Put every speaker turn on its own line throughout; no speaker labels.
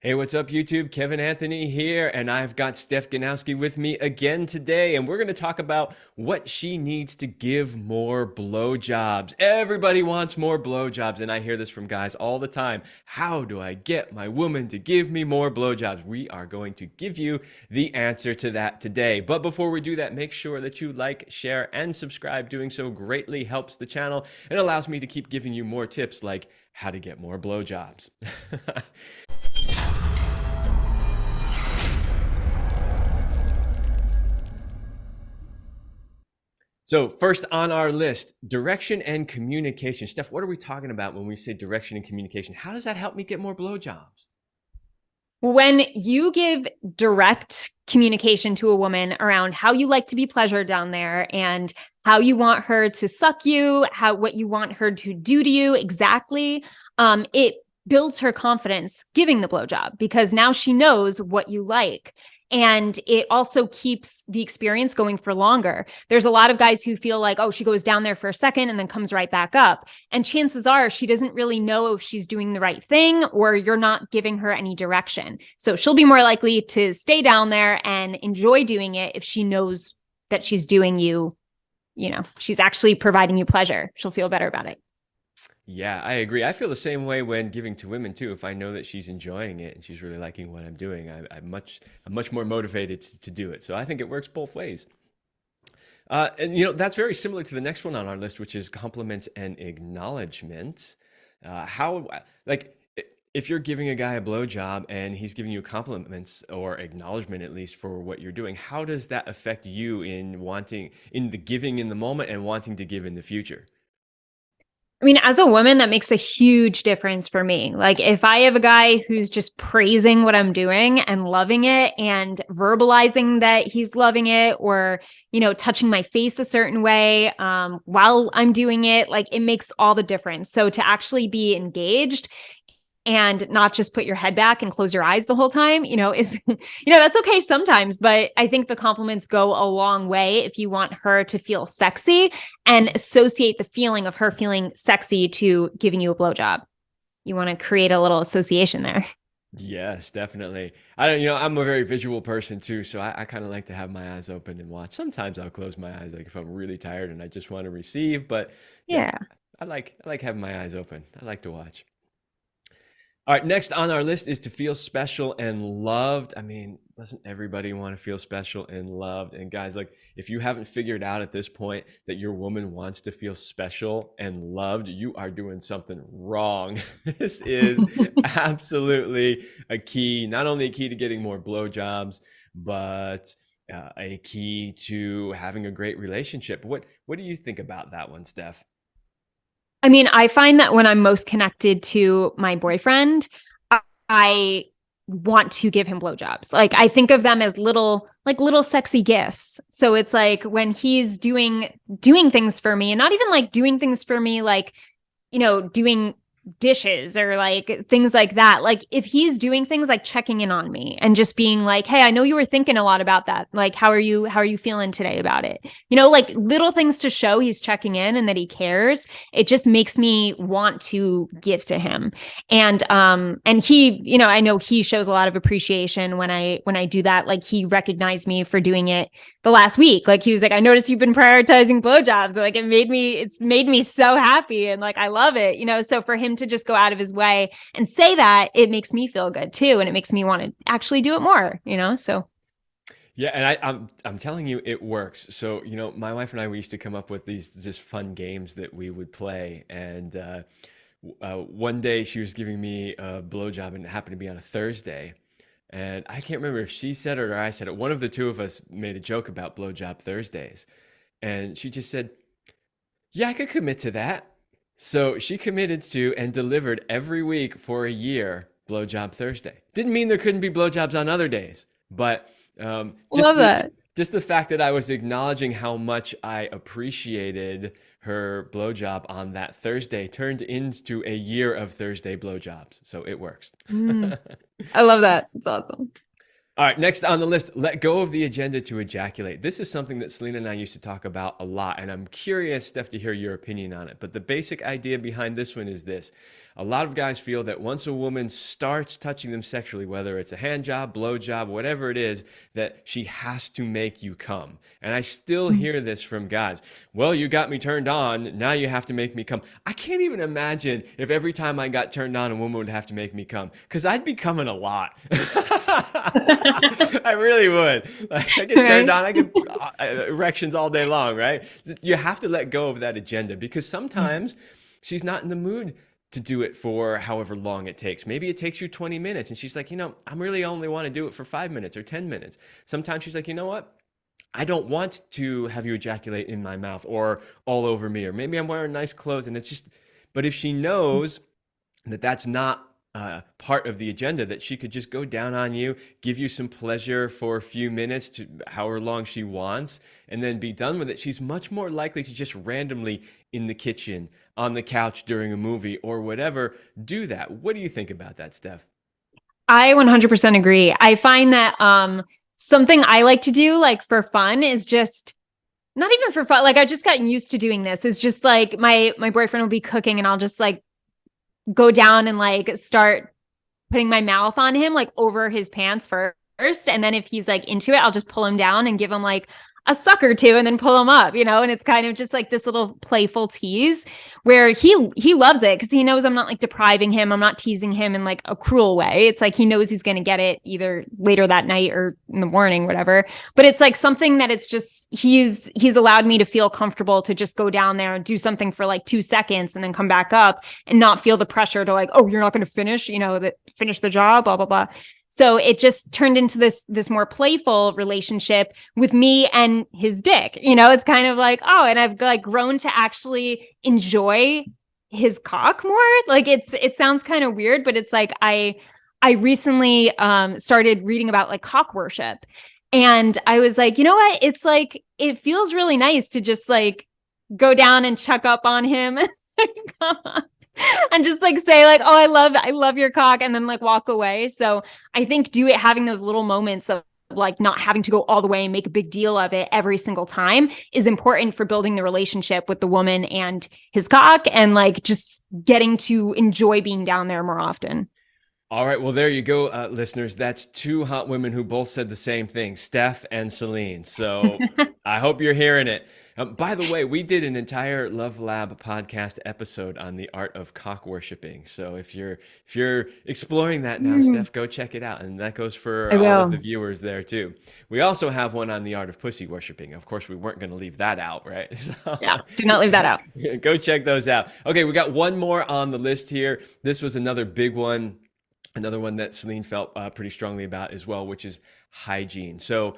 Hey, what's up, YouTube? Kevin Anthony here, and I've got Steph Ganowski with me again today, and we're going to talk about what she needs to give more blowjobs. Everybody wants more blowjobs, and I hear this from guys all the time. How do I get my woman to give me more blowjobs? We are going to give you the answer to that today. But before we do that, make sure that you like, share, and subscribe. Doing so greatly helps the channel and allows me to keep giving you more tips like how to get more blowjobs. So first on our list, direction and communication. Steph, what are we talking about when we say direction and communication? How does that help me get more blowjobs?
When you give direct communication to a woman around how you like to be pleasured down there and how you want her to suck you, what you want her to do to you exactly, it builds her confidence giving the blowjob because now she knows what you like. And it also keeps the experience going for longer. There's a lot of guys who feel like, oh, she goes down there for a second and then comes right back up. And chances are she doesn't really know if she's doing the right thing or you're not giving her any direction. So she'll be more likely to stay down there and enjoy doing it if she knows that she's doing she's actually providing you pleasure. She'll feel better about it.
Yeah, I agree. I feel the same way when giving to women too. If I know that she's enjoying it and she's really liking what I'm doing, I'm much more motivated to do it. So I think it works both ways. And that's very similar to the next one on our list, which is compliments and acknowledgement. How like if you're giving a guy a blowjob and he's giving you compliments or acknowledgement at least for what you're doing, how does that affect you in the giving in the moment and wanting to give in the future?
I mean, as a woman, that makes a huge difference for me. Like, if I have a guy who's just praising what I'm doing and loving it and verbalizing that he's loving it or, touching my face a certain way while I'm doing it, like, it makes all the difference. So, to actually be engaged and not just put your head back and close your eyes the whole time, is, that's okay sometimes. But I think the compliments go a long way if you want her to feel sexy and associate the feeling of her feeling sexy to giving you a blowjob. You want to create a little association there.
Yes, definitely. I don't, I'm a very visual person too, so I kind of like to have my eyes open and watch. Sometimes I'll close my eyes, like if I'm really tired and I just want to receive. But yeah,
Yeah.
I like having my eyes open. I like to watch. All right, next on our list is to feel special and loved. I mean, doesn't everybody want to feel special and loved? And guys, like if you haven't figured out at this point that your woman wants to feel special and loved, you are doing something wrong. This is absolutely a key, not only a key to getting more blowjobs, but a key to having a great relationship. What do you think about that one, Steph?
I mean, I find that when I'm most connected to my boyfriend, I want to give him blowjobs. Like, I think of them as little sexy gifts. So it's like when he's doing things for me and not even like doing things for me, like, doing dishes or like things like that. Like, if he's doing things like checking in on me and just being like, hey, I know you were thinking a lot about that. Like, how are you feeling today about it? Like little things to show he's checking in and that he cares. It just makes me want to give to him. And he, I know he shows a lot of appreciation when I do that. Like, he recognized me for doing it the last week. Like, he was like, I noticed you've been prioritizing blowjobs. Like, it's made me so happy. And like, I love it, so for him to just go out of his way and say that, it makes me feel good too. And it makes me want to actually do it more, so.
Yeah, and I'm telling you, it works. So, my wife and I, we used to come up with these just fun games that we would play. And one day she was giving me a blowjob, and it happened to be on a Thursday. And I can't remember if she said it or I said it. One of the two of us made a joke about blowjob Thursdays, and she just said, "Yeah, I could commit to that." So she committed to and delivered every week for a year blowjob Thursday. Didn't mean there couldn't be blowjobs on other days, but just
Love
the
that.
just the fact that I was acknowledging how much I appreciated her blowjob on that Thursday turned into a year of Thursday blowjobs. So it works.
Mm, I love that. It's awesome.
All right, next on the list, let go of the agenda to ejaculate. This is something that Selena and I used to talk about a lot, and I'm curious, Steph, to hear your opinion on it. But the basic idea behind this one is this. a lot of guys feel that once a woman starts touching them sexually, whether it's a hand job, blow job, whatever it is, that she has to make you come. And I still hear this from guys. Well, you got me turned on. Now you have to make me come. I can't even imagine if every time I got turned on, a woman would have to make me come, because I'd be coming a lot. I really would. Like, I get turned
Right.
on, I get erections all day long, right? You have to let go of that agenda, because sometimes she's not in the mood to do it for however long it takes. Maybe it takes you 20 minutes and she's like, I'm really only want to do it for 5 minutes or 10 minutes. Sometimes she's like, you know what? I don't want to have you ejaculate in my mouth or all over me, or maybe I'm wearing nice clothes and it's just, but if she knows that that's not part of the agenda, that she could just go down on you, give you some pleasure for a few minutes to however long she wants, and then be done with it, she's much more likely to just randomly in the kitchen, on the couch during a movie or whatever, do that. What do you think about that, Steph?
I 100% agree. I find that something I like to do like for fun is just not even for fun. Like I've just gotten used to doing this. Is just like my boyfriend will be cooking and I'll just like go down and like start putting my mouth on him like over his pants first, and then if he's like into it, I'll just pull him down and give him like a suck or two and then pull him up, and it's kind of just like this little playful tease where he loves it because he knows I'm not like depriving him, I'm not teasing him in like a cruel way. It's like he knows he's going to get it either later that night or in the morning, whatever. But it's like something that it's just he's allowed me to feel comfortable to just go down there and do something for like 2 seconds and then come back up and not feel the pressure to like, oh, you're not going to finish, finish the job, blah blah blah. So it just turned into this more playful relationship with me and his dick. It's kind of like, oh, and I've like grown to actually enjoy his cock more. Like it sounds kind of weird, but it's like I recently started reading about like cock worship. And I was like, you know what? It's like it feels really nice to just like go down and chuck up on him. And just like say like, oh, I love your cock, and then like walk away. So I think having those little moments of like not having to go all the way and make a big deal of it every single time is important for building the relationship with the woman and his cock, and like just getting to enjoy being down there more often.
All right, well, there you go, listeners. That's two hot women who both said the same thing, Steph and Celine. So I hope you're hearing it. By the way, we did an entire Love Lab podcast episode on the art of cock worshiping. So if you're exploring that now, Steph, go check it out. And that goes for
I
all of
will.
the viewers there too. We also have one on the art of pussy worshiping. Of course, we weren't going to leave that out, right?
Yeah, do not leave that out.
Go check those out. Okay, we got one more on the list here. This was another big one. Another one that Celine felt pretty strongly about as well, which is hygiene. So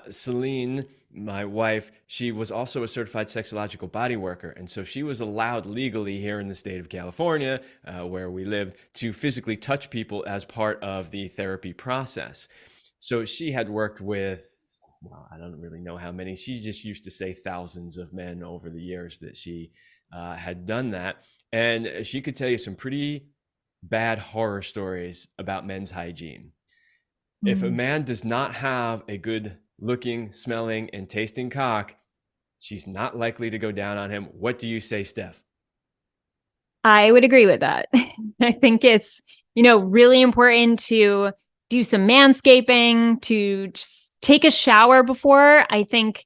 Celine, my wife, she was also a certified sexological body worker. And so she was allowed legally here in the state of California, where we lived, to physically touch people as part of the therapy process. So she had worked with, well, I don't really know how many. She just used to say thousands of men over the years that she had done that. And she could tell you some pretty bad horror stories about men's hygiene. If a man does not have a good looking, smelling, and tasting cock, she's not likely to go down on him. What do you say, Steph?
I would agree with that. I think it's, really important to do some manscaping, to just take a shower before. I think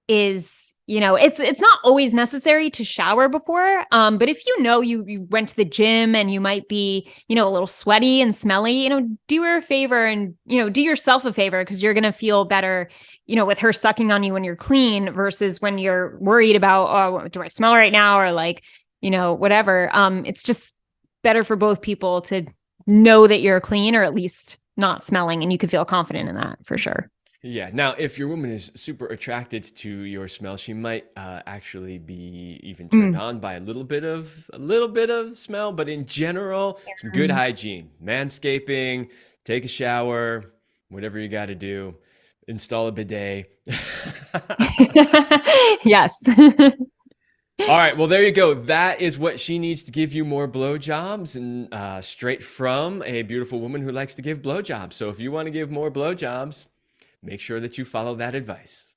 is, it's not always necessary to shower before. But if you went to the gym and you might be, a little sweaty and smelly, do her a favor and, do yourself a favor, because you're going to feel better, with her sucking on you when you're clean versus when you're worried about, oh, do I smell right now? Or like, whatever. It's just better for both people to know that you're clean, or at least not smelling, and you can feel confident in that for sure.
Yeah. Now, if your woman is super attracted to your smell, she might actually be even turned on by a little bit of smell. But in general, some good hygiene, manscaping, take a shower, whatever you got to do, install a bidet.
Yes.
All right. Well, there you go. That is what she needs to give you more blowjobs, and straight from a beautiful woman who likes to give blowjobs. So if you want to give more blowjobs, make sure that you follow that advice.